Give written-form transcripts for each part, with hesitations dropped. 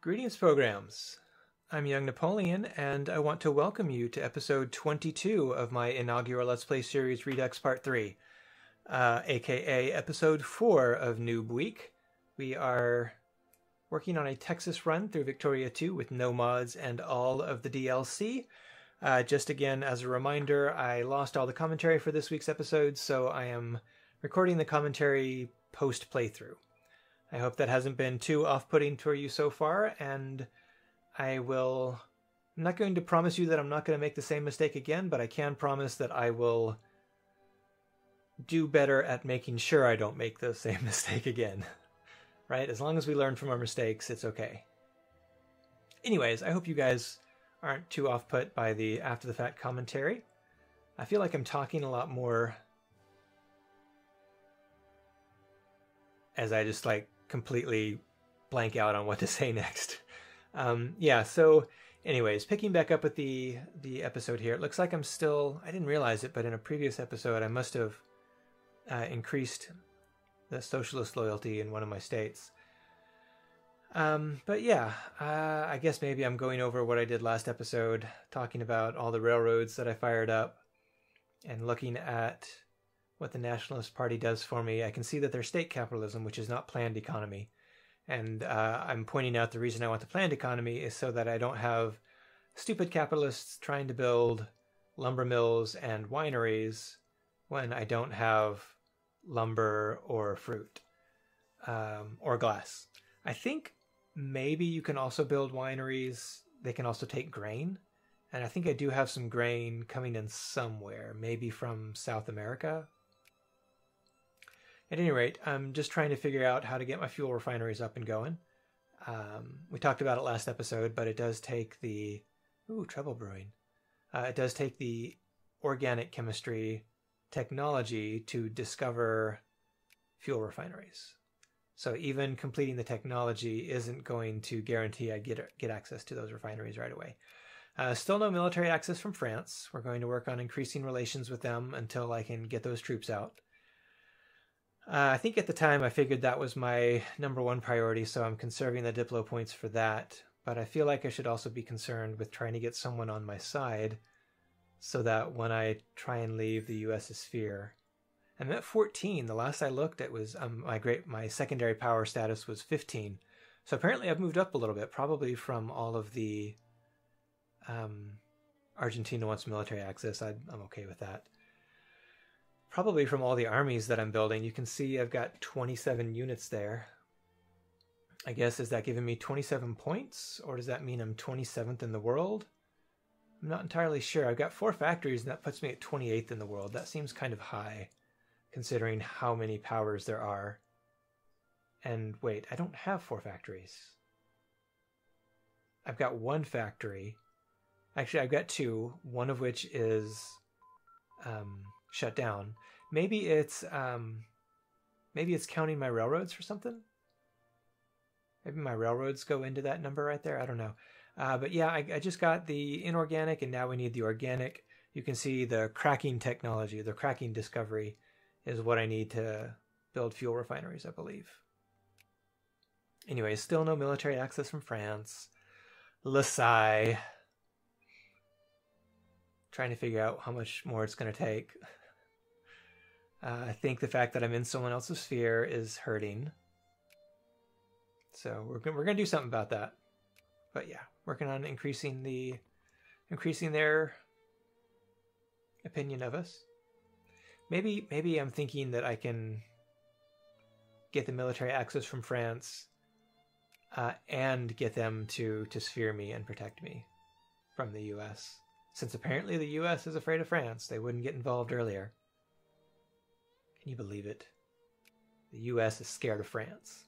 Greetings, programs. I'm Young Napoleon, and I want to welcome you to episode 22 of my inaugural Let's Play series Redux Part 3, aka episode 4 of Noob Week. We are working on a Texas run through Victoria 2 with no mods and all of the DLC. Just again, as a reminder, I lost all the commentary for this week's episode, so I am recording the commentary post-playthrough. I hope that hasn't been too off-putting for you so far, and I'm not going to promise you that I'm not going to make the same mistake again, but I can promise that I will do better at making sure I don't make the same mistake again. Right? As long as we learn from our mistakes, it's okay. Anyways, I hope you guys aren't too off-put by the after-the-fact commentary. I feel like I'm talking a lot more as I just completely blank out on what to say next. So anyways, picking back up with the episode here, it looks like I didn't realize it, but in a previous episode I must have increased the socialist loyalty in one of my states. I guess maybe I'm going over what I did last episode, talking about all the railroads that I fired up and looking at what the Nationalist Party does for me. I can see that they're state capitalism, which is not planned economy. And I'm pointing out the reason I want the planned economy is so that I don't have stupid capitalists trying to build lumber mills and wineries when I don't have lumber or fruit or glass. I think maybe you can also build wineries. They can also take grain. And I think I do have some grain coming in somewhere, maybe from South America. At any rate, I'm just trying to figure out how to get my fuel refineries up and going. We talked about it last episode, but it does take the... trouble brewing. It does take the organic chemistry technology to discover fuel refineries. So even completing the technology isn't going to guarantee I get access to those refineries right away. Still no military access from France. We're going to work on increasing relations with them until I can get those troops out. I think at the time I figured that was my number one priority, so I'm conserving the Diplo points for that. But I feel like I should also be concerned with trying to get someone on my side so that when I try and leave the U.S. sphere, I'm at 14. The last I looked, it was my secondary power status was 15. So apparently I've moved up a little bit, probably from all of the Argentina wants military access. I'm okay with that. Probably from all the armies that I'm building. You can see I've got 27 units there. I guess, is that giving me 27 points? Or does that mean I'm 27th in the world? I'm not entirely sure. I've got 4 factories and that puts me at 28th in the world. That seems kind of high, considering how many powers there are. And wait, I don't have 4 factories. I've got 1 factory. Actually, I've got 2, one of which is shut down. Maybe it's counting my railroads or something. Maybe my railroads go into that number right there. I don't know. But yeah, I just got the inorganic, and now we need the organic. You can see the cracking technology, the cracking discovery is what I need to build fuel refineries, I believe. Anyway, still no military access from France. Lasai. Trying to figure out how much more it's going to take. I think the fact that I'm in someone else's sphere is hurting. So we're going to do something about that. But yeah, working on increasing their opinion of us. Maybe I'm thinking that I can get the military access from France and get them to sphere me and protect me from the U.S. Since apparently the U.S. is afraid of France, they wouldn't get involved earlier. Can you believe it? The U.S. is scared of France.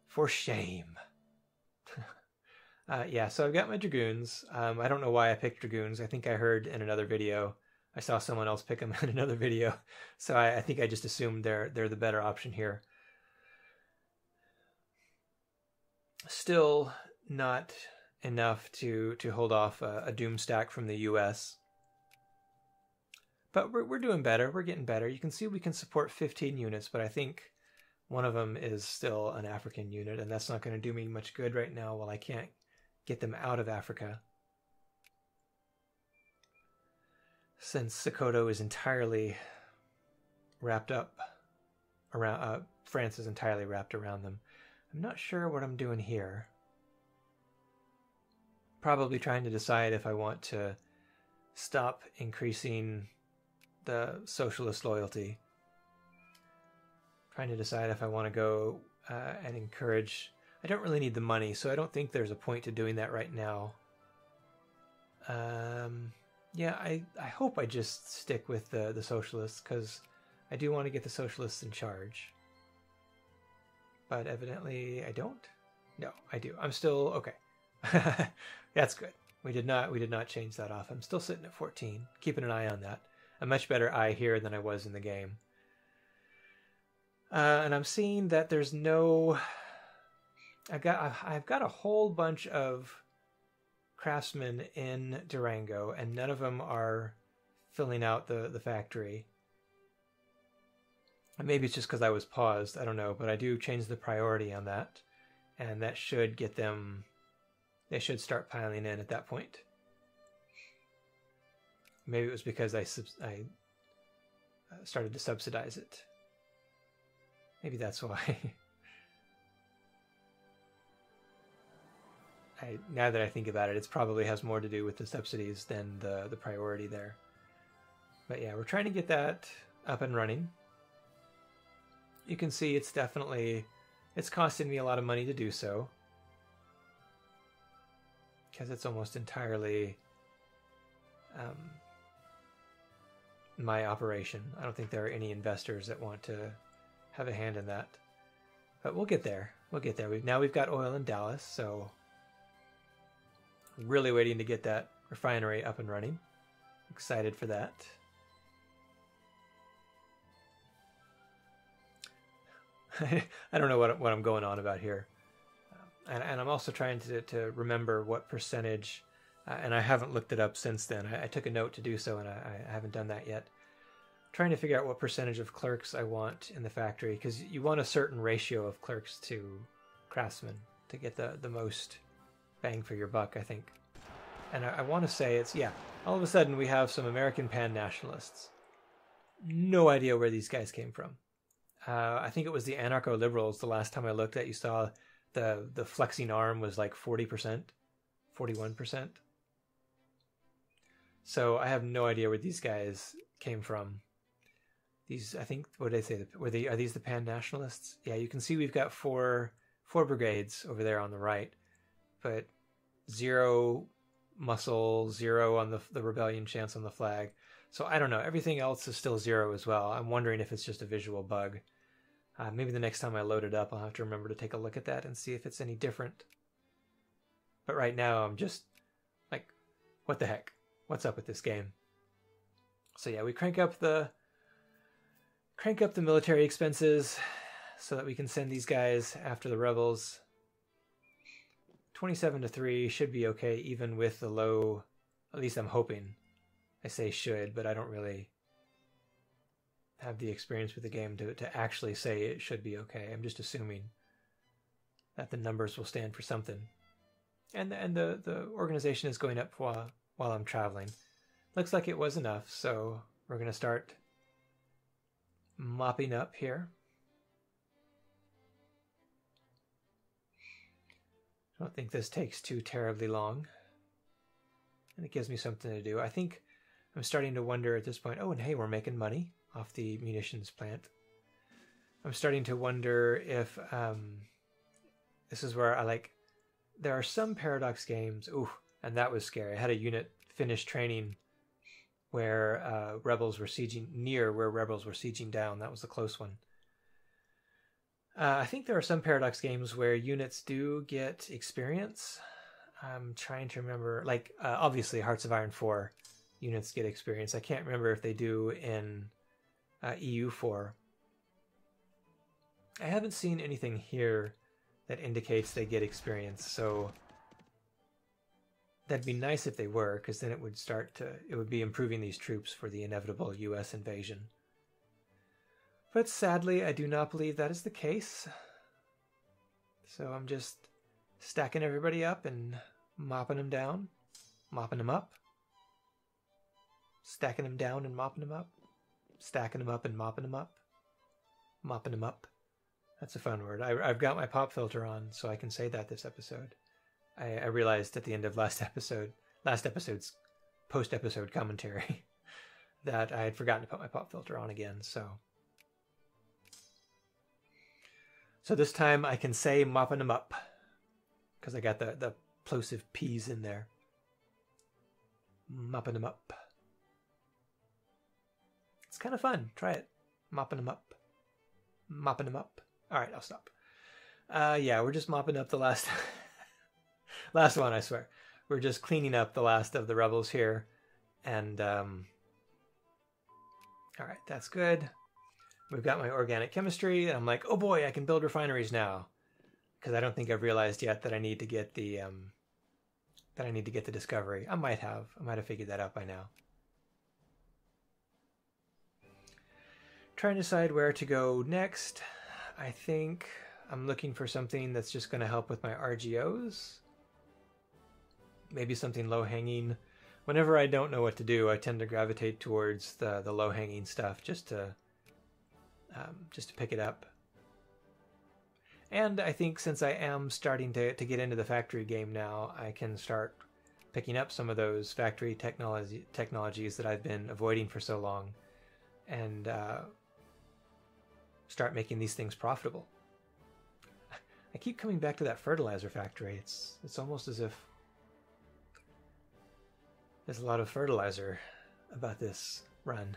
For shame. So I've got my Dragoons. I don't know why I picked Dragoons. I think I heard in another video. I saw someone else pick them in another video. So I think I just assumed they're the better option here. Still not enough to hold off a doom stack from the U.S. But we're doing better. We're getting better. You can see we can support 15 units, but I think One of them is still an African unit, and that's not going to do me much good right now while I can't get them out of Africa. Since Sokoto is entirely wrapped up around, France is entirely wrapped around them. I'm not sure what I'm doing here. Probably trying to decide if I want to stop increasing the socialist loyalty. Trying to decide if I want to go and encourage... I don't really need the money, so I don't think there's a point to doing that right now. Yeah, I hope I just stick with the socialists, because I do want to get the socialists in charge. But evidently I don't. No, I do. I'm still okay. That's good. We did not change that off. I'm still sitting at 14, keeping an eye on that. A much better eye here than I was in the game. And I'm seeing that there's no... I've got a whole bunch of craftsmen in Durango, and none of them are filling out the factory. And maybe it's just because I was paused, I don't know, but I do change the priority on that, and that should get them... They should start piling in at that point. Maybe it was because I started to subsidize it. Maybe that's why. Now that I think about it, it probably has more to do with the subsidies than the priority there. But yeah, we're trying to get that up and running. You can see it's costing me a lot of money to do so. Because it's almost entirely my operation. I don't think there are any investors that want to have a hand in that. But we'll get there. We'll get there. Now we've got oil in Dallas, so really waiting to get that refinery up and running. Excited for that. I don't know what I'm going on about here. And I'm also trying to remember what percentage, and I haven't looked it up since then. I took a note to do so, and I haven't done that yet. Trying to figure out what percentage of clerks I want in the factory, because you want a certain ratio of clerks to craftsmen to get the most bang for your buck, I think. And I want to say it's, yeah, all of a sudden we have some American pan-nationalists. No idea where these guys came from. I think it was the anarcho-liberals the last time I looked at. You saw the flexing arm was like 40%, 41%. So I have no idea where these guys came from. These, I think, what did I say? Are these the pan-nationalists? Yeah, you can see we've got four brigades over there on the right, but 0 muscle, 0 on the rebellion chance on the flag. So I don't know. Everything else is still 0 as well. I'm wondering if it's just a visual bug. Maybe the next time I load it up, I'll have to remember to take a look at that and see if it's any different. But right now, I'm just like, what the heck? What's up with this game? So yeah, we crank up the military expenses so that we can send these guys after the rebels. 27-3 should be okay, even with the low. At least I'm hoping. I say should, but I don't really have the experience with the game to actually say it should be okay. I'm just assuming that the numbers will stand for something. And the organization is going up while I'm traveling. Looks like it was enough, so we're going to start mopping up here. I don't think this takes too terribly long. And it gives me something to do. I think I'm starting to wonder at this point, oh, and hey, we're making money off the munitions plant. I'm starting to wonder if this is where there are some Paradox games, ooh, and that was scary. I had a unit finish training where rebels were sieging down. That was a close one. I think there are some Paradox games where units do get experience. I'm trying to remember, obviously Hearts of Iron 4 units get experience. I can't remember if they do in EU4. I haven't seen anything here that indicates they get experience, so that'd be nice if they were, because then it would be improving these troops for the inevitable US invasion. But sadly, I do not believe that is the case. So I'm just stacking everybody up and mopping them down, mopping them up, stacking them down and mopping them up, stacking them up and mopping them up, mopping them up. That's a fun word. I've got my pop filter on, so I can say that this episode. I realized at the end of last episode's post-episode commentary, that I had forgotten to put my pop filter on again, so this time I can say mopping them up, because I got the plosive P's in there. Mopping them up. It's kind of fun. Try it. Mopping them up. Mopping them up. All right, I'll stop. Yeah, we're just mopping up the last one, I swear. We're just cleaning up the last of the rebels here. And, all right, that's good. We've got my organic chemistry, and I'm like, oh boy, I can build refineries now. Because I don't think I've realized yet that I need to get the, discovery. I might have figured that out by now. Trying to decide where to go next. I think I'm looking for something that's just going to help with my RGOs. Maybe something low-hanging. Whenever I don't know what to do, I tend to gravitate towards the low-hanging stuff just to pick it up. And I think since I am starting to get into the factory game now, I can start picking up some of those factory technologies that I've been avoiding for so long, and start making these things profitable. I keep coming back to that fertilizer factory. It's almost as if there's a lot of fertilizer about this run.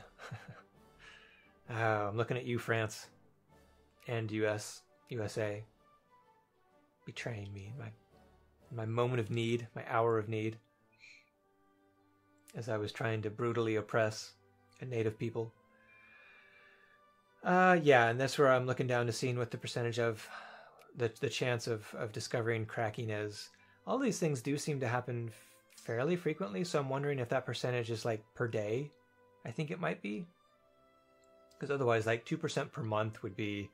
Oh, I'm looking at you, France, and USA, betraying me in my moment of need, my hour of need, as I was trying to brutally oppress a native people. Yeah, and that's where I'm looking down to seeing what the percentage of the chance of discovering cracking is. All these things do seem to happen fairly frequently, so I'm wondering if that percentage is like per day. I think it might be. Because otherwise, like 2% per month would be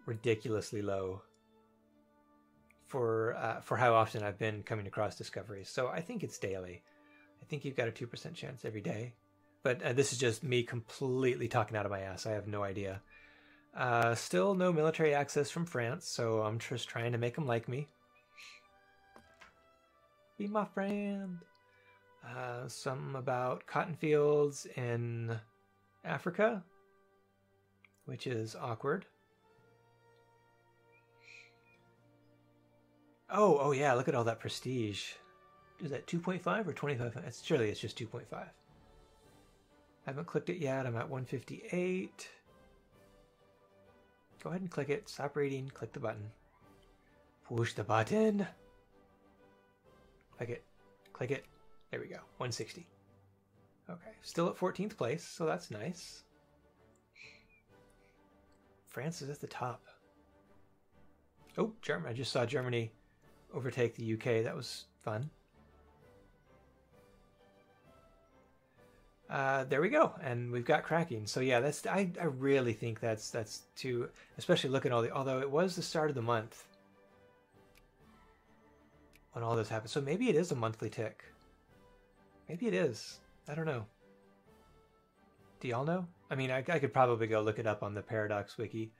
ridiculously low for how often I've been coming across discoveries. So I think it's daily. I think you've got a 2% chance every day. But this is just me completely talking out of my ass. I have no idea. Still no military access from France, so I'm just trying to make them like me. Be my friend. Something about cotton fields in Africa, which is awkward. Oh yeah, look at all that prestige. Is that 2.5 or 25? Surely it's just 2.5. I haven't clicked it yet. I'm at 158. Go ahead and click it. Stop reading. Click the button. Push the button. Click it. Click it. There we go. 160. Okay. Still at 14th place, so that's nice. France is at the top. Oh, Germany. I just saw Germany overtake the UK. That was fun. There we go, and we've got cracking. So yeah, that's I really think that's too, especially looking at all the, although it was the start of the month when all this happened. So maybe it is a monthly tick. Maybe it is. I don't know. Do y'all know? I mean, I could probably go look it up on the Paradox wiki.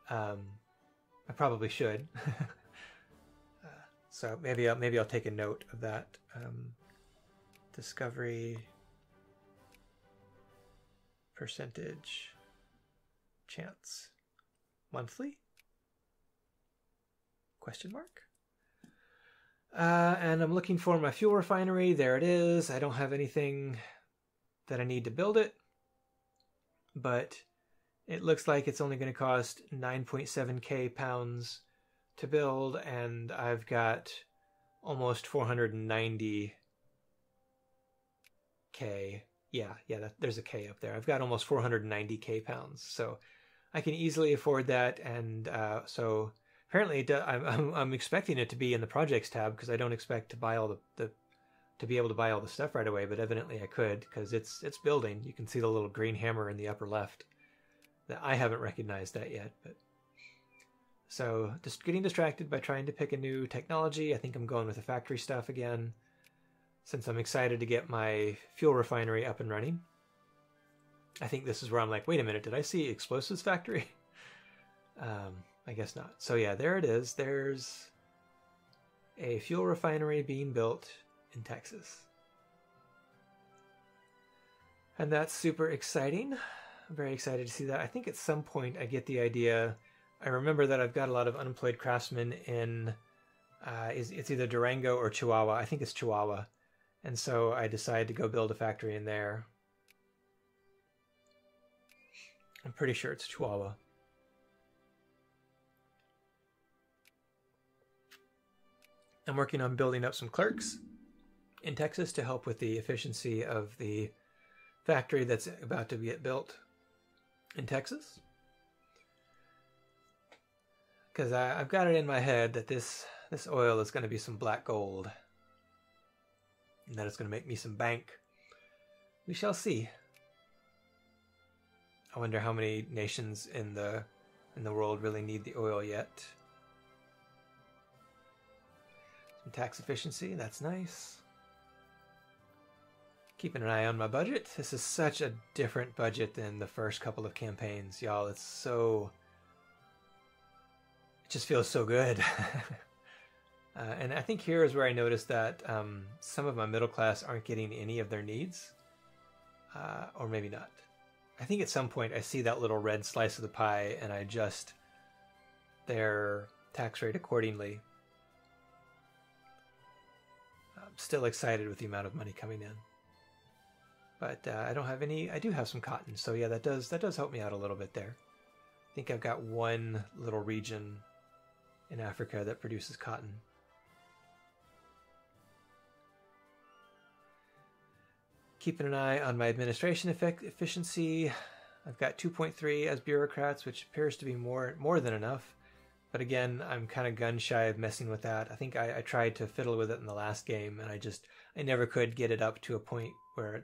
I probably should. So maybe I'll take a note of that. Discovery percentage chance monthly? Question mark. And I'm looking for my fuel refinery. There it is. I don't have anything that I need to build it, but it looks like it's only going to cost 9.7k pounds to build, and I've got almost 490k. Yeah, there's a K up there. I've got almost 490k pounds, so I can easily afford that. And so apparently, I'm expecting it to be in the projects tab because I don't expect to buy all to be able to buy all the stuff right away. But evidently, I could because it's building. You can see the little green hammer in the upper left. that I haven't recognized that yet. But so just getting distracted by trying to pick a new technology. I think I'm going with the factory stuff again, since I'm excited to get my fuel refinery up and running. I think this is where I'm like, wait a minute, did I see explosives factory? I guess not. So yeah, there it is. There's a fuel refinery being built in Texas. And that's super exciting. I'm very excited to see that. I think at some point I get the idea. I remember that I've got a lot of unemployed craftsmen in, it's either Durango or Chihuahua. I think it's Chihuahua. And so I decided to go build a factory in there. I'm pretty sure it's Chihuahua. I'm working on building up some clerks in Texas to help with the efficiency of the factory that's about to get built in Texas. Because I've got it in my head that this oil is going to be some black gold. And that it's going to make me some bank. We shall see. I wonder how many nations in the world really need the oil yet. Some tax efficiency, that's nice. Keeping an eye on my budget. This is such a different budget than the first couple of campaigns, y'all. It's so... It just feels so good. And I think here is where I noticed that some of my middle class aren't getting any of their needs. Or maybe not. I think at some point I see that little red slice of the pie and I adjust their tax rate accordingly. I'm still excited with the amount of money coming in. But I don't have any. I do have some cotton, so yeah, that does help me out a little bit there. I think I've got one little region in Africa that produces cotton. Keeping an eye on my administration efficiency. I've got 2.3 as bureaucrats, which appears to be more than enough. But again, I'm kind of gun shy of messing with that. I think I tried to fiddle with it in the last game, and I never could get it up to a point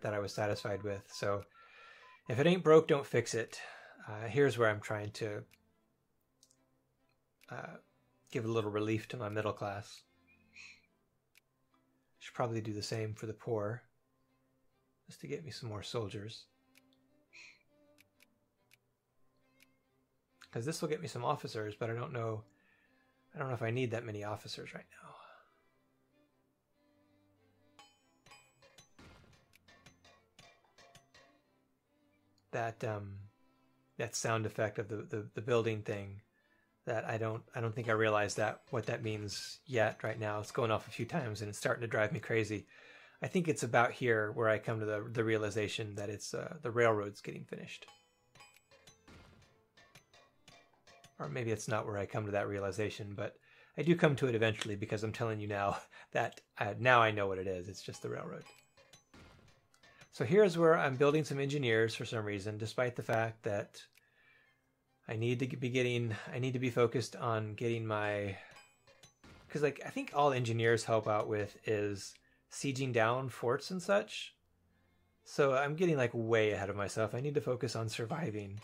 that I was satisfied with. So if it ain't broke, don't fix it. Here's where I'm trying to give a little relief to my middle class. Should probably do the same for the poor, just to get me some more soldiers. Because this will get me some officers, but I don't know if I need that many officers right now. That sound effect of the building thing, that I don't think I realized what that means yet right now. It's going off a few times and it's starting to drive me crazy. I think it's about here where I come to the realization that it's the railroad's getting finished. Or maybe it's not where I come to that realization, but I do come to it eventually because I'm telling you now that now I know what it is. It's just the railroad. So here's where I'm building some engineers for some reason, despite the fact that I need to be focused on getting my, because like I think all engineers help out with is sieging down forts and such. So I'm getting like way ahead of myself. I need to focus on surviving.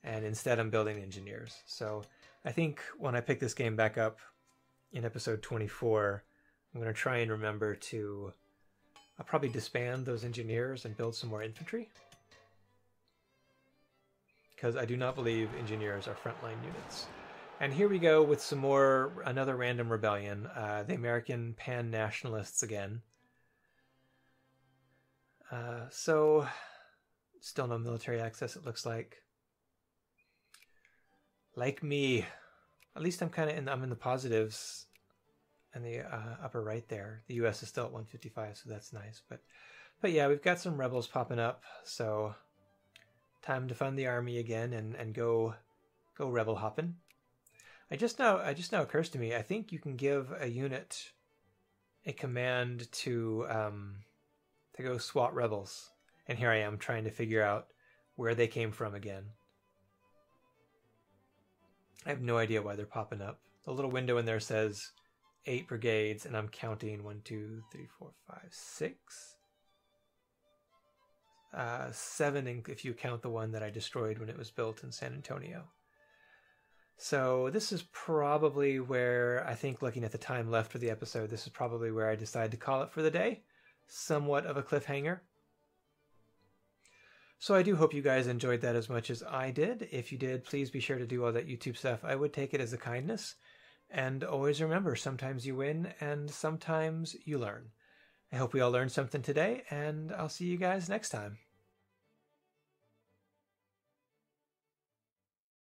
And instead I'm building engineers. So I think when I pick this game back up in episode 24, I'm going to try and remember to... I'll probably disband those engineers and build some more infantry. Because I do not believe engineers are frontline units. And here we go with another random rebellion. The American pan-nationalists again. So, still no military access it looks like. Like me, at least I'm in the positives in the upper right there. The U.S. is still at 155, so that's nice. But yeah, we've got some rebels popping up, so time to fund the army again and go rebel hopping. It just now occurs to me, I think you can give a unit a command to go SWAT rebels, and here I am trying to figure out where they came from again. I have no idea why they're popping up. The little window in there says 8 brigades, and I'm counting 1, 2, 3, 4, 5, 6. 7 if you count the one that I destroyed when it was built in San Antonio. So this is probably where, I think looking at the time left for the episode, this is probably where I decide to call it for the day. Somewhat of a cliffhanger. So I do hope you guys enjoyed that as much as I did. If you did, please be sure to do all that YouTube stuff. I would take it as a kindness. And always remember, sometimes you win and sometimes you learn. I hope we all learned something today, and I'll see you guys next time.